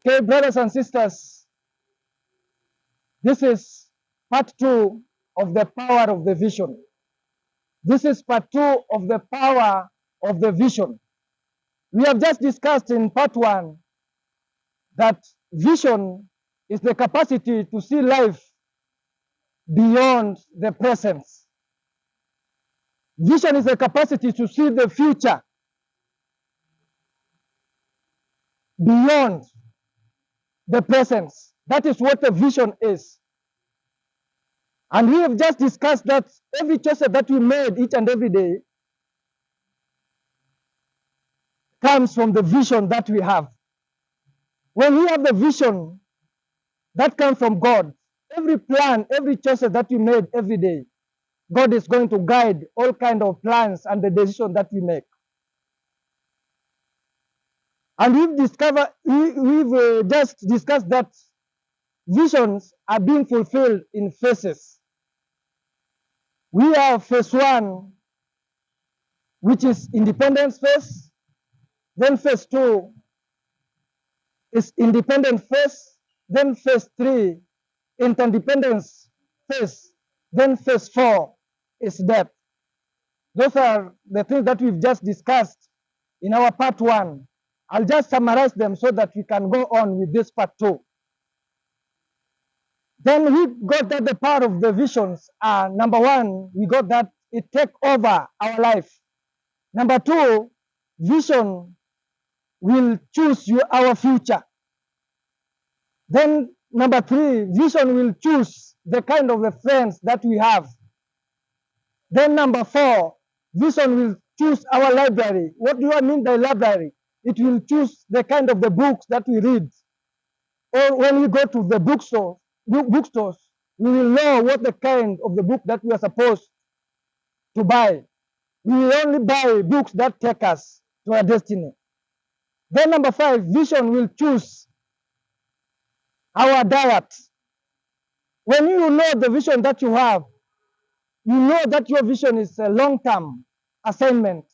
Okay, brothers and sisters, this is part two of the power of the vision. This is part two of the power of the vision. We have just discussed in part one that vision is the capacity to see life beyond the present. Vision is the capacity to see the future beyond the present. That is what a vision is. And we have just discussed that every choice that we made each and every day comes from the vision that we have. When we have the vision that comes from God, every plan, every choice that we made every day, God is going to guide all kind of plans and the decision that we make. And we've just discussed that visions are being fulfilled in phases. We have phase one, which is independence phase. Then phase two is independent phase. Then phase three, interdependence phase. Then phase four is death. Those are the things that we've just discussed in our part one. I'll just summarize them so that we can go on with this part two. Then we got that the power of the visions are number one, we got that it take over our life. Number two, vision will choose our future. Then number three, vision will choose the kind of the friends that we have. Then number four, vision will choose our library. What do I mean by library? It will choose the kind of the books that we read. Or when we go to the bookstores, we will know what the kind of the book that we are supposed to buy. We will only buy books that take us to our destiny. Then number five, vision will choose our diet. When you know the vision that you have, you know that your vision is a long-term assignment.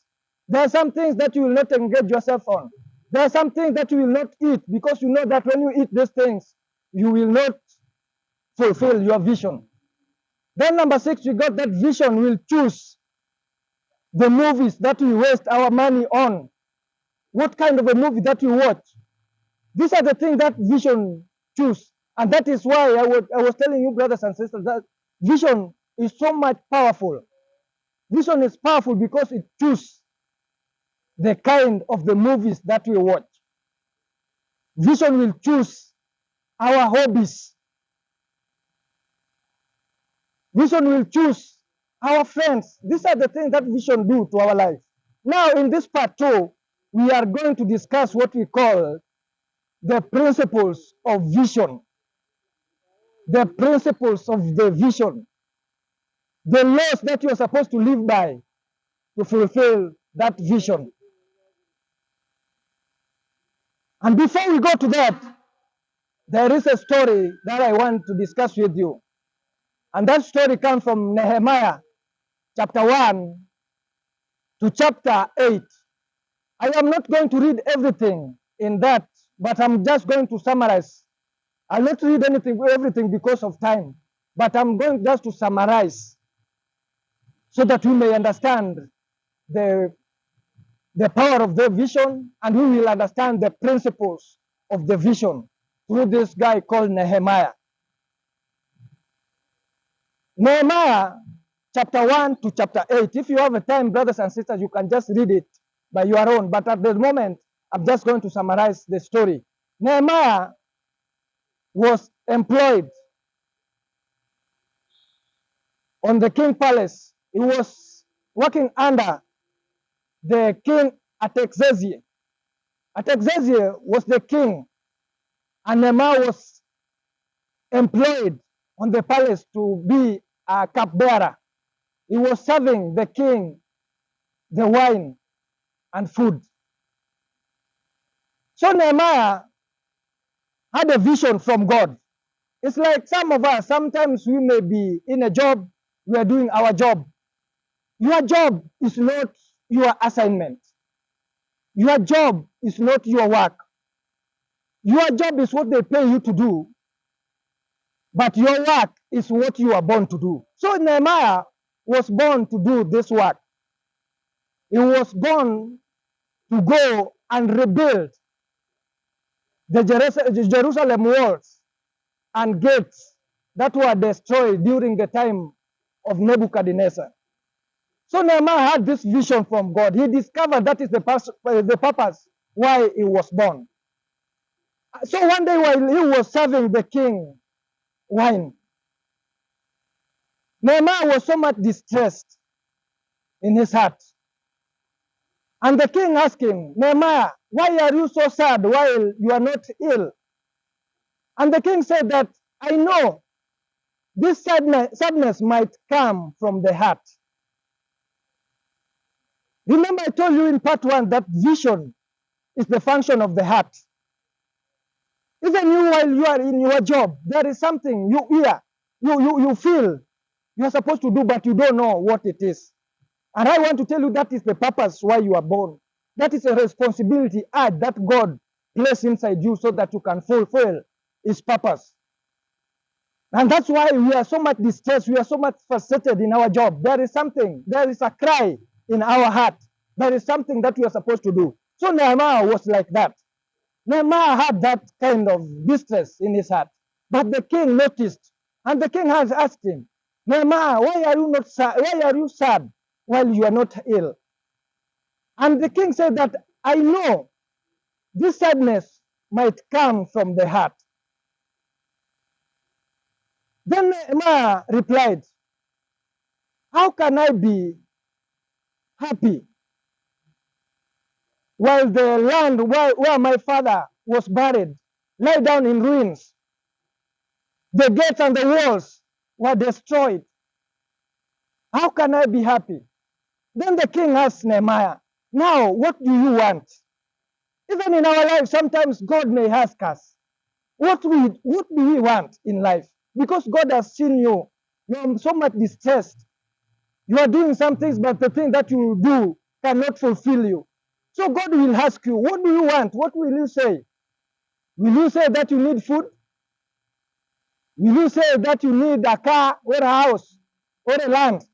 There are some things that you will not engage yourself on. There are some things that you will not eat because you know that when you eat these things, you will not fulfill your vision. Then number six, we got that vision will choose the movies that we waste our money on. What kind of a movie that you watch? These are the things that vision choose. And that is why I was telling you, brothers and sisters, that vision is so much powerful. Vision is powerful because it chooses the kind of the movies that we watch. Vision will choose our hobbies. Vision will choose our friends. These are the things that vision do to our life. Now, in this part two, we are going to discuss what we call the principles of vision. The principles of the vision. The laws that you are supposed to live by to fulfill that vision. And before we go to that, there is a story that I want to discuss with you. And that story comes from Nehemiah chapter 1 to chapter 8. I am not going to read everything in that, but I'm just going to summarize. I'll not read everything because of time, but I'm going just to summarize so that we may understand the power of the vision, and we will understand the principles of the vision through this guy called Nehemiah. Nehemiah chapter 1 to chapter 8. If you have a time, brothers and sisters, you can just read it by your own. But at the moment, I'm just going to summarize the story. Nehemiah was employed on the king palace. He was working under the king Artaxerxes. Artaxerxes was the king, and Nehemiah was employed on the palace to be a cupbearer. He was serving the king the wine and food. So Nehemiah had a vision from God. It's like some of us, sometimes we may be in a job, we are doing our job. Your job is not your assignment. Your job is not your work. Your job is what they pay you to do, but your work is what you are born to do. So Nehemiah was born to do this work. He was born to go and rebuild the Jerusalem walls and gates that were destroyed during the time of Nebuchadnezzar. So Nehemiah had this vision from God. He discovered that is the purpose why he was born. So one day while he was serving the king wine, Nehemiah was so much distressed in his heart. And the king asked him, Nehemiah, why are you so sad while you are not ill? And the king said that, I know this sadness might come from the heart. Remember, I told you in part one that vision is the function of the heart. Even you, while you are in your job, there is something you hear, you feel you are supposed to do, but you don't know what it is. And I want to tell you that is the purpose why you are born. That is a responsibility that God placed inside you so that you can fulfill His purpose. And that's why we are so much distressed. We are so much frustrated in our job. There is something, there is a cry in our heart. There is something that we are supposed to do. So Nehemiah was like that. Nehemiah had that kind of distress in his heart. But the king noticed, and the king has asked him, Nehemiah, why are you not sad? Why are you sad while you are not ill? And the king said that I know this sadness might come from the heart. Then Nehemiah replied, how can I be happy while the land where my father was buried lay down in ruins? The gates and the walls were destroyed. How can I be happy? Then the king asked Nehemiah, now what do you want? Even in our life, sometimes God may ask us, what do we want in life? Because God has seen you. You are so much distressed. You are doing some things, but the thing that you do cannot fulfill you. So God will ask you, what do you want? What will you say? Will you say that you need food? Will you say that you need a car or a house or a land?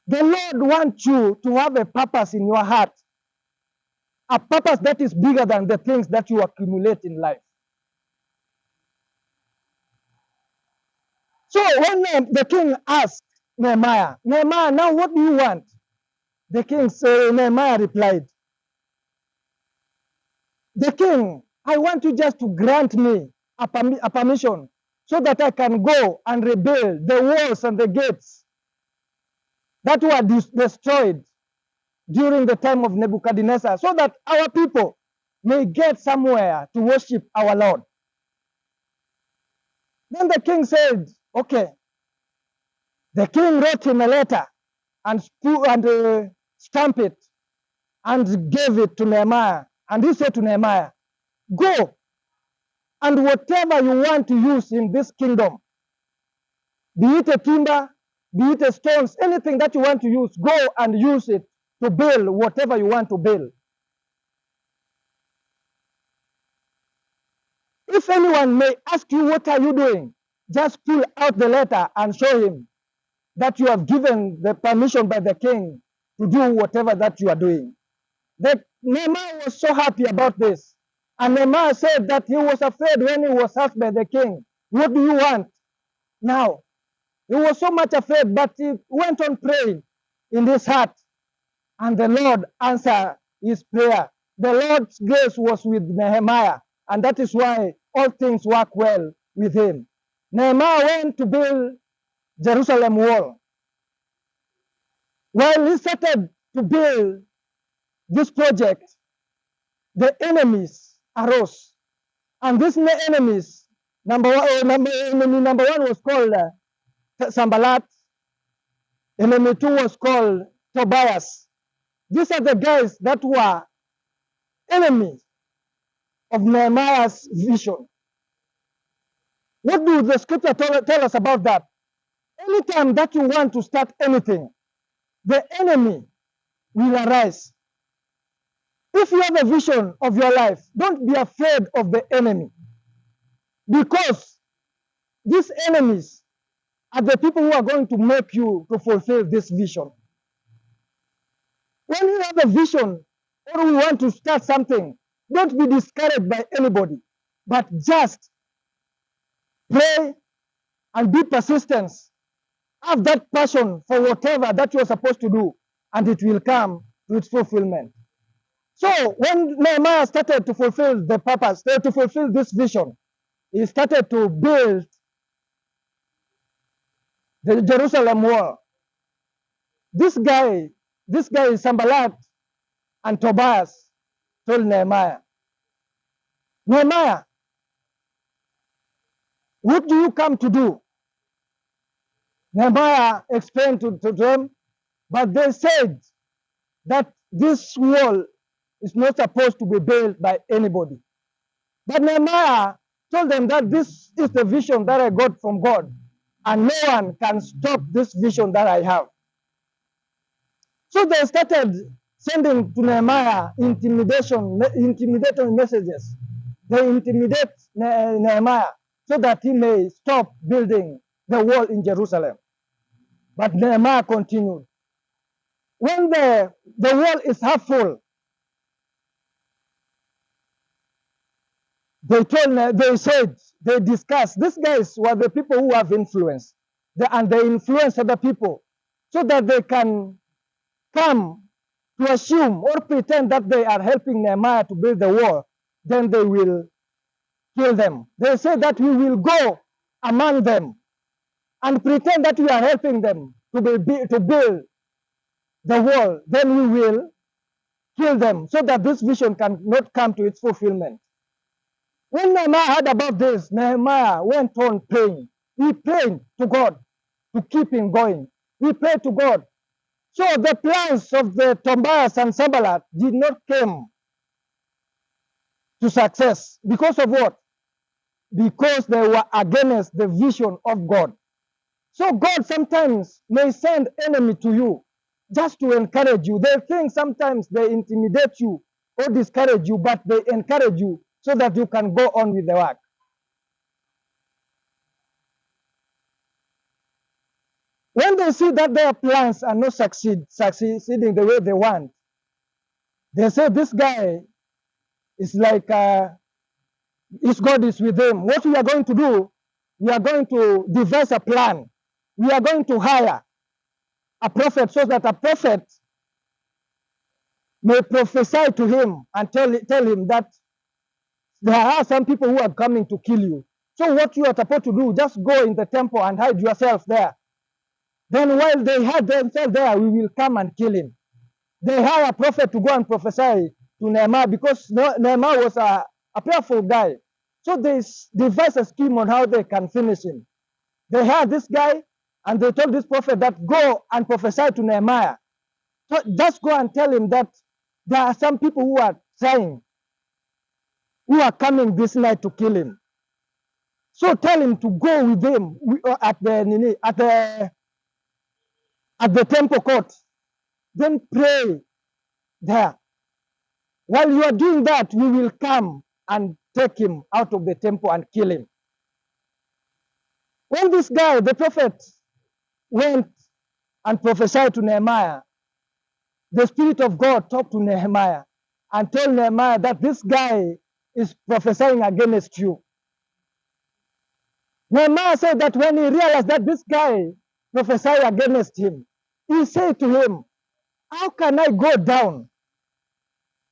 The Lord wants you to have a purpose in your heart, a purpose that is bigger than the things that you accumulate in life. So when the king asked Nehemiah, Nehemiah, now what do you want? The king said, Nehemiah replied, the king, I want you just to grant me a permission so that I can go and rebuild the walls and the gates that were destroyed during the time of Nebuchadnezzar, so that our people may get somewhere to worship our Lord. Then the king said, okay. The king wrote him a letter and stamped it and gave it to Nehemiah. And he said to Nehemiah, go and whatever you want to use in this kingdom, be it a timber, be it a stones, anything that you want to use, go and use it to build whatever you want to build. If anyone may ask you, what are you doing? Just pull out the letter and show him that you have given the permission by the king to do whatever that you are doing. Nehemiah was so happy about this. And Nehemiah said that he was afraid when he was asked by the king, what do you want now? He was so much afraid, but he went on praying in his heart. And the Lord answered his prayer. The Lord's grace was with Nehemiah. And that is why all things work well with him. Nehemiah went to build Jerusalem wall. While he started to build this project, the enemies arose. And these enemies, enemy number one was called Sambalat. Enemy two was called Tobias. These are the guys that were enemies of Nehemiah's vision. What do the scripture tell us about that? Anytime that you want to start anything, the enemy will arise. If you have a vision of your life, don't be afraid of the enemy, because these enemies are the people who are going to make you to fulfill this vision. When you have a vision or you want to start something, don't be discouraged by anybody, but just pray and be persistent. Have that passion for whatever that you're supposed to do, and it will come to its fulfillment. So when Nehemiah started to fulfill the purpose, to fulfill this vision, he started to build the Jerusalem wall. This guy is Sambalat and Tobias told Nehemiah, Nehemiah, what do you come to do? Nehemiah explained to them, but they said that this wall is not supposed to be built by anybody. But Nehemiah told them that this is the vision that I got from God, and no one can stop this vision that I have. So they started sending to Nehemiah intimidating messages. They intimidate Nehemiah so that he may stop building the wall in Jerusalem. But Nehemiah continued. When the wall is half full, they discussed. These guys were the people who have influence, and they influence other people so that they can come to assume or pretend that they are helping Nehemiah to build the wall. Then they will kill them. They say that we will go among them and pretend that we are helping them to build the wall. Then we will kill them so that this vision cannot come to its fulfillment. When Nehemiah heard about this, Nehemiah went on praying. He prayed to God to keep him going. He prayed to God. So the plans of the Tobias and Sanballat did not come to success. Because of what? Because they were against the vision of God. So God sometimes may send enemy to you just to encourage you. They think sometimes they intimidate you or discourage you, but they encourage you so that you can go on with the work. When they see that their plans are not succeeding the way they want, they say this guy is like his God is with him. What we are going to do, we are going to devise a plan. We are going to hire a prophet so that a prophet may prophesy to him and tell him that there are some people who are coming to kill you. So what you are supposed to do, just go in the temple and hide yourself there. Then while they hide themselves there, we will come and kill him. They hire a prophet to go and prophesy to Nehemiah because Nehemiah was a prayerful guy. So they devised a scheme on how they can finish him. They hired this guy and they told this prophet that go and prophesy to Nehemiah. So just go and tell him that there are some people who are trying, who are coming this night to kill him. So tell him to go with them at the temple court. Then pray there. While you are doing that, we will come and take him out of the temple and kill him. When this guy, the prophet, went and prophesied to Nehemiah, the Spirit of God talked to Nehemiah and told Nehemiah that this guy is prophesying against you. Nehemiah said that when he realized that this guy prophesied against him, he said to him, how can I go down?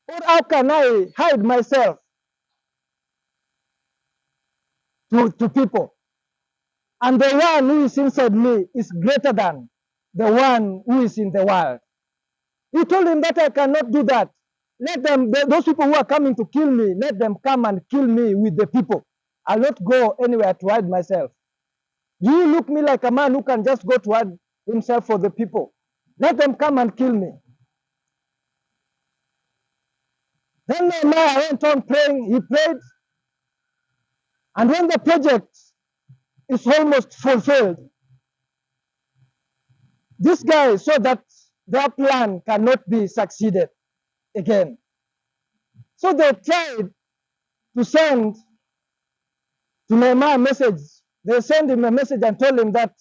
Or how can I hide myself to people? And the one who is inside me is greater than the one who is in the world. He told him that I cannot do that. Let them, those people who are coming to kill me, let them come and kill me with the people. I'll not go anywhere to hide myself. Do you look me like a man who can just go to hide himself for the people? Let them come and kill me. Then Nehemiah went on praying. He prayed. And when the project is almost fulfilled, this guy saw that their plan cannot be succeeded again. So they tried to send to Nehemiah a message. They sent him a message and told him that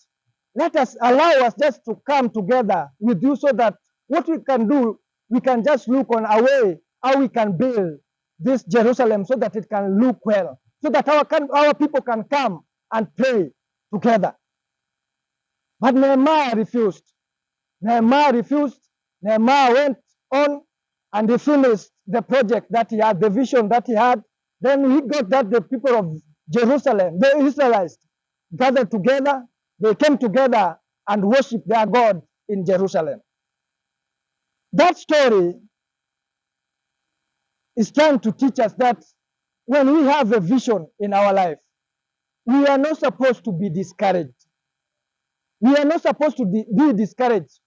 let us allow us just to come together with you so that what we can do, we can just look on our way how we can build this Jerusalem so that it can look well, so that our people can come and pray together. But Nehemiah refused. Nehemiah refused. Nehemiah went on and he finished the project that he had, the vision that he had. Then he got that the people of Jerusalem, the Israelites, gathered together. They came together and worshiped their God in Jerusalem. That story is trying to teach us that when we have a vision in our life, we are not supposed to be discouraged. We are not supposed to be discouraged,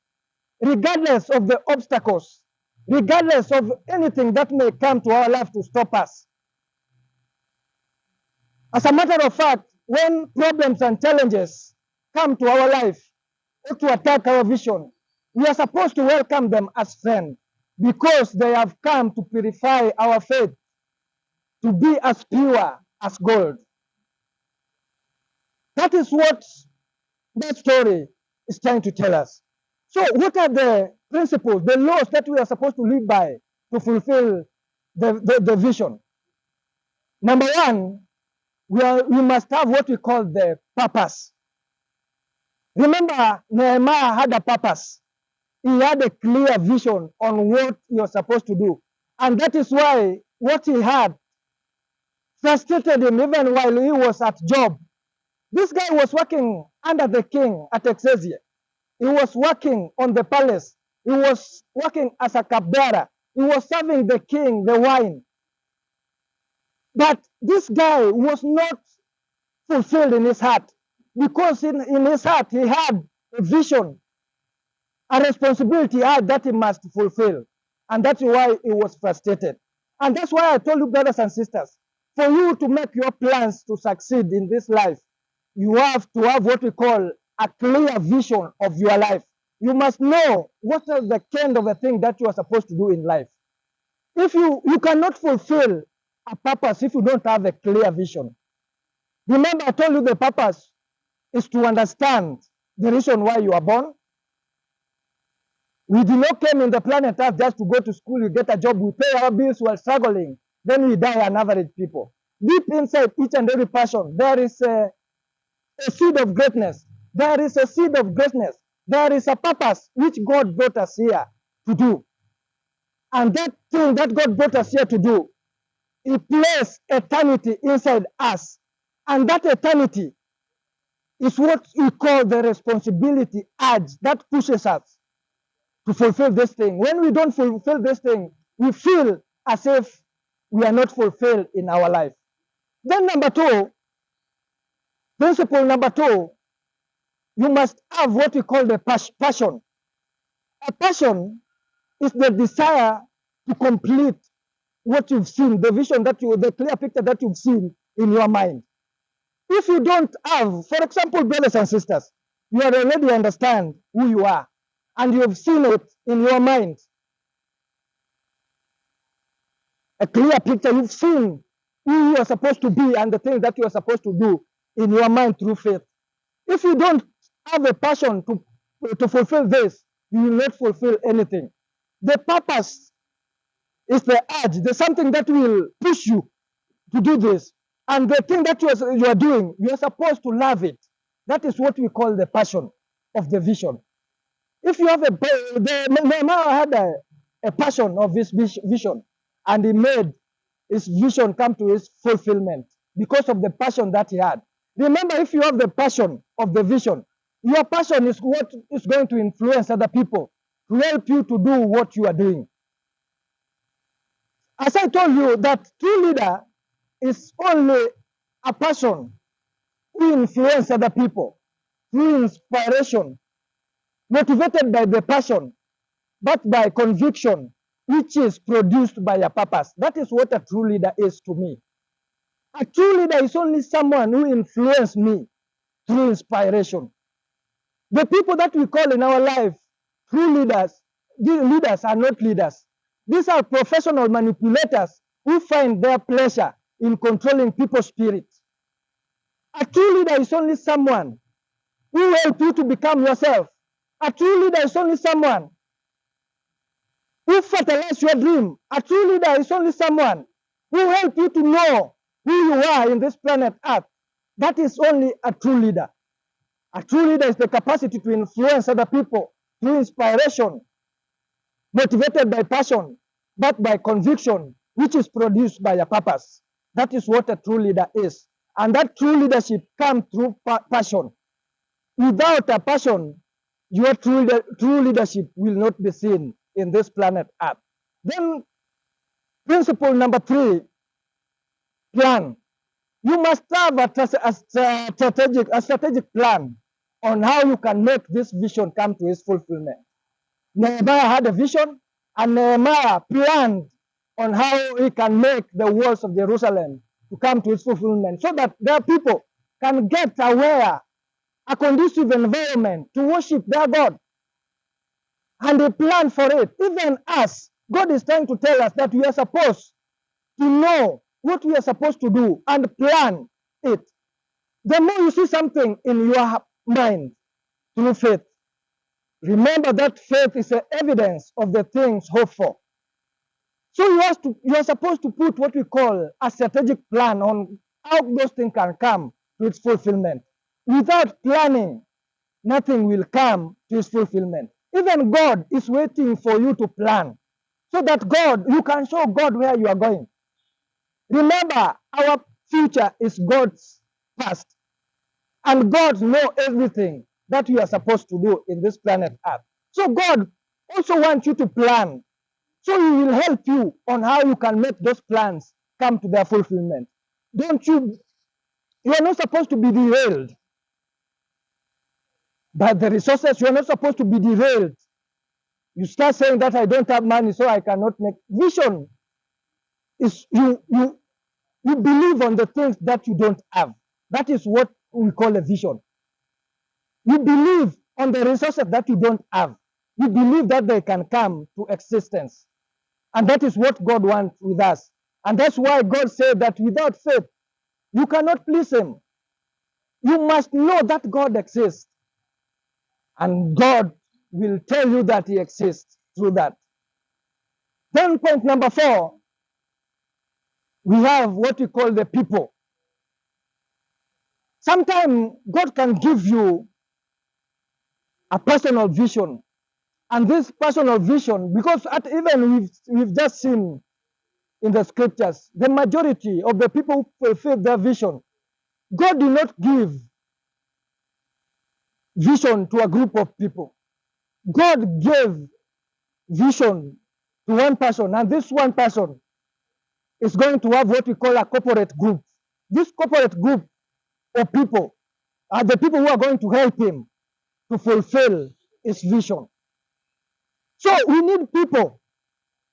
regardless of the obstacles, regardless of anything that may come to our life to stop us. As a matter of fact, when problems and challenges come to our life or to attack our vision, we are supposed to welcome them as friends because they have come to purify our faith to be as pure as gold. That is what that story is trying to tell us. So what are the principles, the laws that we are supposed to live by to fulfill the vision? Number one, we must have what we call the purpose. Remember, Nehemiah had a purpose. He had a clear vision on what he was supposed to do. And that is why what he had frustrated him even while he was at job. This guy was working under the king at Exesia. He was working on the palace. He was working as a cupbearer. He was serving the king the wine. But this guy was not fulfilled in his heart because in his heart he had a vision, a responsibility that he must fulfill. And that's why he was frustrated. And that's why I told you, brothers and sisters, for you to make your plans to succeed in this life, you have to have what we call a clear vision of your life. You must know what is the kind of the thing that you are supposed to do in life. If you cannot fulfill a purpose if you don't have a clear vision. Remember, I told you the purpose is to understand the reason why you are born. We did not come in the planet Earth just to go to school, you get a job, we pay our bills while struggling, then we die an average people. Deep inside each and every person, there is a seed of greatness. There is a seed of greatness. There is a purpose which God brought us here to do. And that thing that God brought us here to do, He placed eternity inside us. And that eternity is what we call the responsibility urge that pushes us to fulfill this thing. When we don't fulfill this thing, we feel as if we are not fulfilled in our life. Then principle number two, you must have what we call the passion. A passion is the desire to complete what you've seen, the vision the clear picture that you've seen in your mind. If you don't have, for example, brothers and sisters, you already understand who you are and you've seen it in your mind. A clear picture, you've seen who you are supposed to be and the things that you are supposed to do in your mind through faith. If you don't have a passion to fulfill this, you will not fulfill anything. The purpose is the urge, there's something that will push you to do this. And the thing that you are doing, you are supposed to love it. That is what we call the passion of the vision. If you have Nehemiah had a passion of his vision, and he made his vision come to his fulfillment because of the passion that he had. Remember, if you have the passion of the vision, your passion is what is going to influence other people to help you to do what you are doing. As I told you, that true leader is only a person who influences other people through inspiration, motivated by the passion, but by conviction, which is produced by a purpose. That is what a true leader is to me. A true leader is only someone who influences me through inspiration. The people that we call in our life true leaders, these leaders are not leaders. These are professional manipulators who find their pleasure in controlling people's spirit. A true leader is only someone who will help you to become yourself. A true leader is only someone who fertilizes your dream. A true leader is only someone who will help you to know who you are in this planet Earth. That is only a true leader. A true leader is the capacity to influence other people through inspiration, motivated by passion, but by conviction, which is produced by a purpose. That is what a true leader is. And that true leadership comes through passion. Without a passion, your true leadership will not be seen in this planet Earth. Then, principle number 3, plan. You must have a strategic plan on how you can make this vision come to its fulfillment. Nehemiah had a vision, and Nehemiah planned on how he can make the walls of Jerusalem to come to its fulfillment so that their people can get aware, a conducive environment to worship their God. And they planned for it. Even us, God is trying to tell us that we are supposed to know what we are supposed to do and plan it. The more you see something in your mind through faith, remember that faith is the evidence of the things hoped for. So you are supposed to put what we call a strategic plan on how those things can come to its fulfillment. Without planning, nothing will come to its fulfillment. Even God is waiting for you to plan so that you can show God where you are going. Remember, our future is God's past. And God knows everything that you are supposed to do in this planet Earth. So God also wants you to plan. So He will help you on how you can make those plans come to their fulfillment. You are not supposed to be derailed by the resources. You are not supposed to be derailed. You start saying that I don't have money, so I cannot make. Vision is you believe on the things that you don't have. That is what we call a vision. You believe on the resources that you don't have. You believe that they can come to existence. And that is what God wants with us. And that's why God said that without faith, you cannot please Him. You must know that God exists. And God will tell you that He exists through that. Then point number 4, we have what we call the people. Sometimes God can give you a personal vision. And this personal vision, because even we've just seen in the scriptures, the majority of the people who fulfill their vision, God did not give vision to a group of people. God gave vision to one person, and this one person is going to have what we call a corporate group. This corporate group of people are the people who are going to help him to fulfill his vision. So we need people.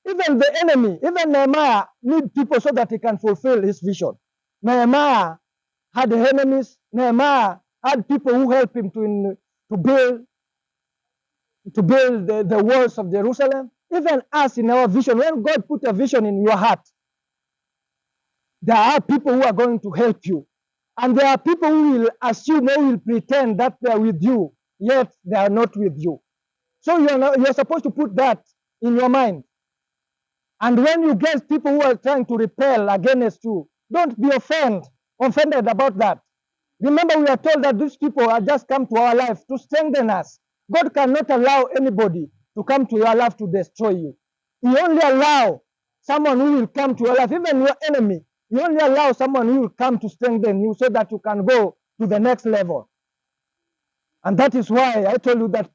Even the enemy, even Nehemiah need people so that he can fulfill his vision. Nehemiah had enemies. Nehemiah had people who helped him to build the walls of Jerusalem. Even us in our vision, when God put a vision in your heart, there are people who are going to help you. And there are people who will assume or will pretend that they are with you, yet they are not with you. So you're supposed to put that in your mind. And when you get people who are trying to repel against you, don't be offended about that. Remember, we are told that these people are just come to our life to strengthen us. God cannot allow anybody to come to your life to destroy you. He only allow someone who will come to your life, even your enemy. He only allow someone who will come to strengthen you so that you can go to the next level. And that is why I told you that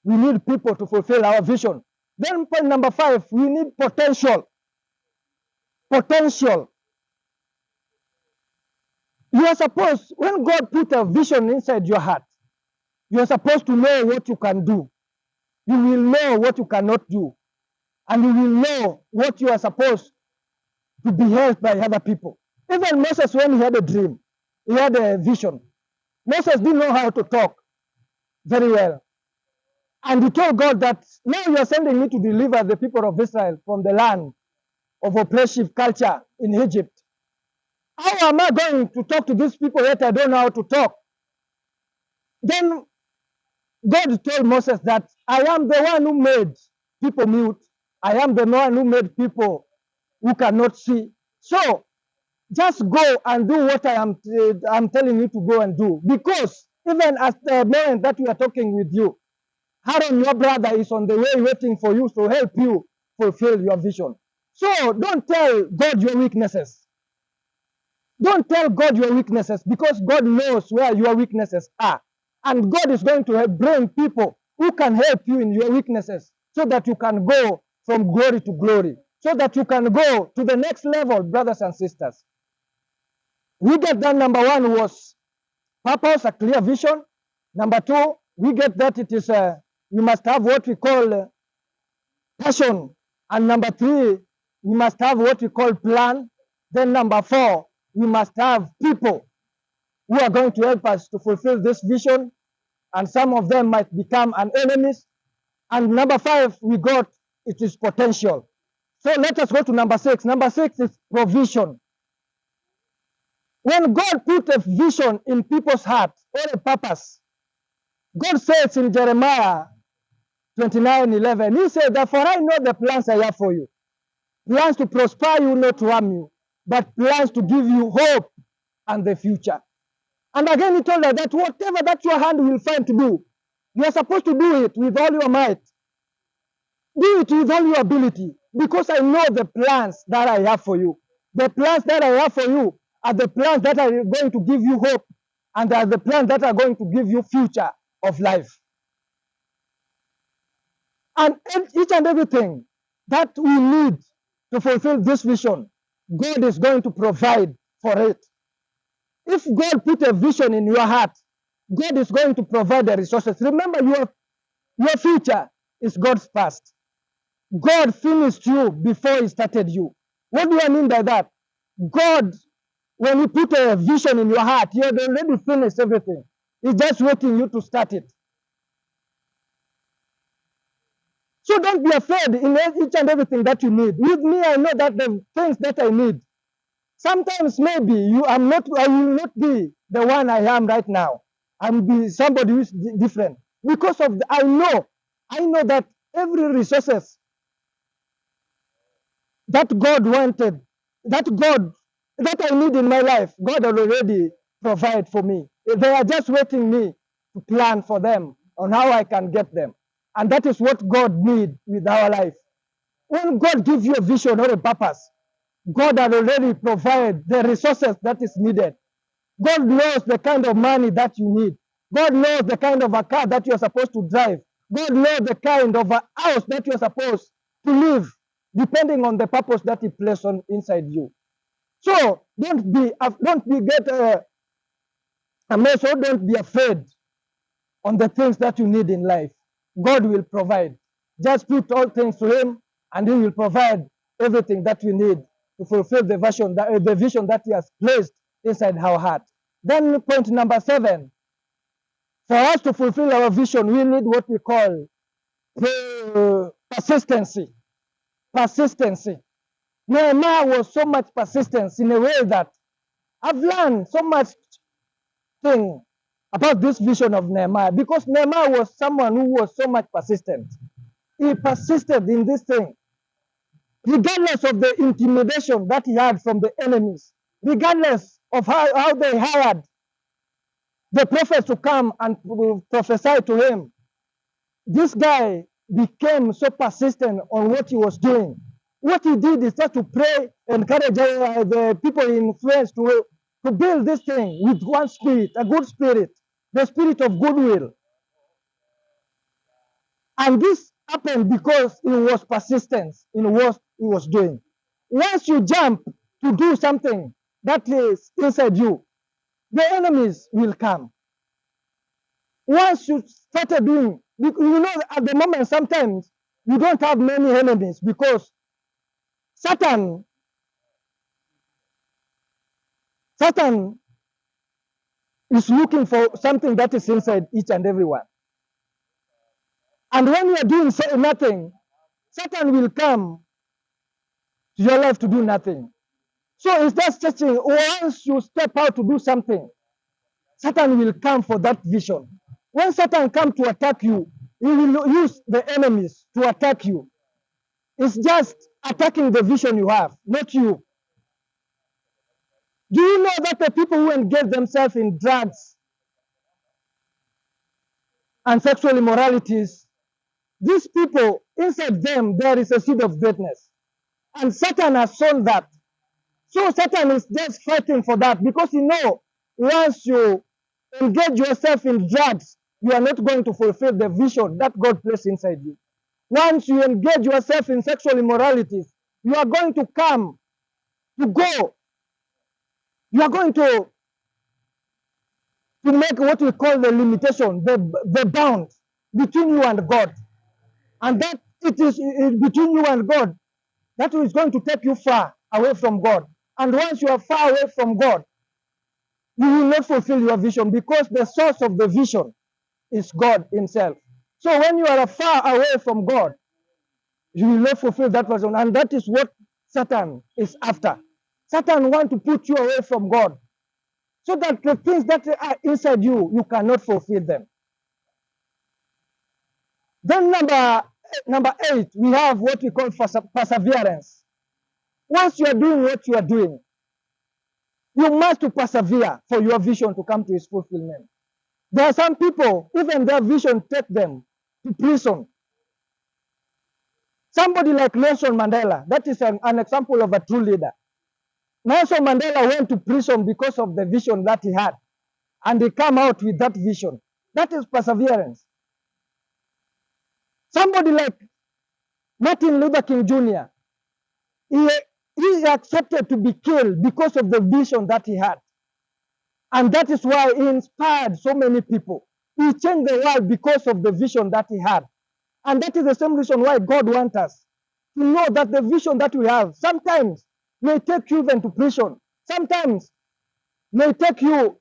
we need people to fulfill our vision. Then point number 5, we need potential. Potential. You are supposed, when God put a vision inside your heart, you are supposed to know what you can do. You will know what you cannot do. And you will know what you are supposed to be helped by other people. Even Moses, when he had a dream, he had a vision. Moses didn't know how to talk very well. And he told God that, now you are sending me to deliver the people of Israel from the land of oppressive culture in Egypt. How am I going to talk to these people yet I don't know how to talk? Then God told Moses that I am the one who made people mute. I am the one who made people who cannot see. So just go and do what I'm telling you to go and do. Because even at the moment that we are talking with you, Aaron, your brother, is on the way waiting for you to help you fulfill your vision. So don't tell God your weaknesses. Don't tell God your weaknesses because God knows where your weaknesses are. And God is going to bring people who can help you in your weaknesses so that you can go from glory to glory, so that you can go to the next level, brothers and sisters. We get that number one was purpose, a clear vision. Number two, we get that it is we must have what we call passion. And number three, we must have what we call plan. Then number four, we must have people who are going to help us to fulfill this vision. And some of them might become an enemies. And number five, we got it is potential. So let us go to number six. Number six is provision. When God put a vision in people's hearts or a purpose, God says in Jeremiah 29:11, He said, therefore I know the plans I have for you. Plans to prosper you, not to harm you, but plans to give you hope and the future. And again, He told us that whatever that your hand will find to do, you are supposed to do it with all your might. Do it with all your ability, because I know the plans that I have for you. The plans that I have for you are the plans that are going to give you hope, and are the plans that are going to give you future of life. And each and everything that we need to fulfill this vision, God is going to provide for it. If God put a vision in your heart, God is going to provide the resources. Remember, your future is God's past. God finished you before He started you. What do I mean by that? God, when He put a vision in your heart, He had already finished everything. He's just waiting you to start it. So don't be afraid in each and everything that you need. With me, I know that the things that I need. Sometimes maybe I will not be the one I am right now. I'll be somebody who is different. Because of I know that every resources that God wanted, that I need in my life, God already provide for me. They are just waiting me to plan for them on how I can get them. And that is what God needs with our life. When God gives you a vision or a purpose, God has already provided the resources that is needed. God knows the kind of money that you need. God knows the kind of a car that you are supposed to drive. God knows the kind of a house that you are supposed to live, depending on the purpose that He placed on inside you. So don't be amazed, or don't be afraid on the things that you need in life. God will provide. Just put all things to Him, and He will provide everything that you need to fulfill the vision that He has placed inside our heart. Then point number 7, for us to fulfill our vision, we need what we call persistency. Persistency. Nehemiah was so much persistence in a way that I've learned so much thing about this vision of Nehemiah, because Nehemiah was someone who was so much persistent. He persisted in this thing, regardless of the intimidation that he had from the enemies, regardless of how they hired the prophets to come and prophesy to him. This guy became so persistent on what he was doing. What he did is just to pray, encourage the people in influence to build this thing with one spirit, a good spirit, the spirit of goodwill. And this happened because he was persistent in what he was doing. Once you jump to do something that is inside you, the enemies will come. Once you started doing, at the moment, sometimes you don't have many enemies because Satan is looking for something that is inside each and every one. And when you are doing nothing, Satan will come to your life to do nothing. So it's just searching. Once you step out to do something, Satan will come for that vision. When Satan comes to attack you, he will use the enemies to attack you. It's just attacking the vision you have, not you. Do you know that the people who engage themselves in drugs and sexual immoralities, these people, inside them, there is a seed of greatness. And Satan has sown that. So Satan is just fighting for that because you know once you engage yourself in drugs, you are not going to fulfill the vision that God placed inside you. Once you engage yourself in sexual immoralities, you are going to come to go. You are going to make what we call the limitation, the bound between you and God. And that it is between you and God that is going to take you far away from God. And once you are far away from God, you will not fulfill your vision because the source of the vision is God Himself. So when you are far away from God, you will not fulfill that vision. And that is what Satan is after. Satan wants to put you away from God so that the things that are inside you, you cannot fulfill them. Then number 8, we have what we call perseverance. Once you are doing what you are doing, you must persevere for your vision to come to its fulfillment. There are some people, even their vision take them to prison. Somebody like Nelson Mandela, that is an example of a true leader. Nelson Mandela went to prison because of the vision that he had, and he came out with that vision. That is perseverance. Somebody like Martin Luther King Jr., he accepted to be killed because of the vision that he had. And that is why he inspired so many people. He changed the world because of the vision that he had. And that is the same reason why God wants us to know that the vision that we have sometimes may take you even to prison. Sometimes may take you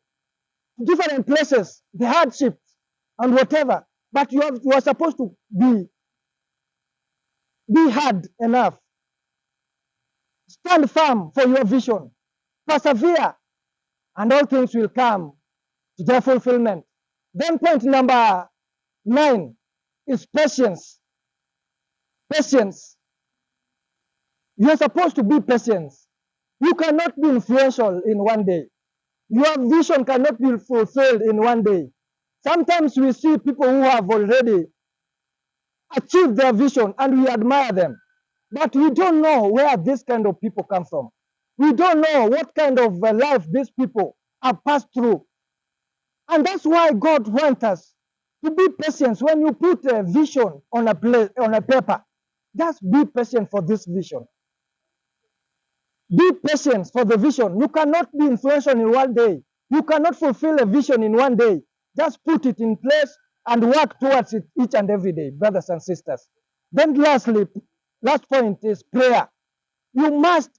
to different places, the hardships and whatever. But you are supposed to be hard enough. Stand firm for your vision. Persevere, and all things will come to their fulfillment. Then point number 9 is patience. Patience. You are supposed to be patient. You cannot be influential in one day. Your vision cannot be fulfilled in one day. Sometimes we see people who have already achieved their vision and we admire them. But we don't know where this kind of people come from. We don't know what kind of life these people have passed through. And that's why God wants us to be patient. When you put a vision on a paper, just be patient for this vision. Be patient for the vision. You cannot be influential in one day. You cannot fulfill a vision in one day. Just put it in place and work towards it each and every day, brothers and sisters. Then last point is prayer. You must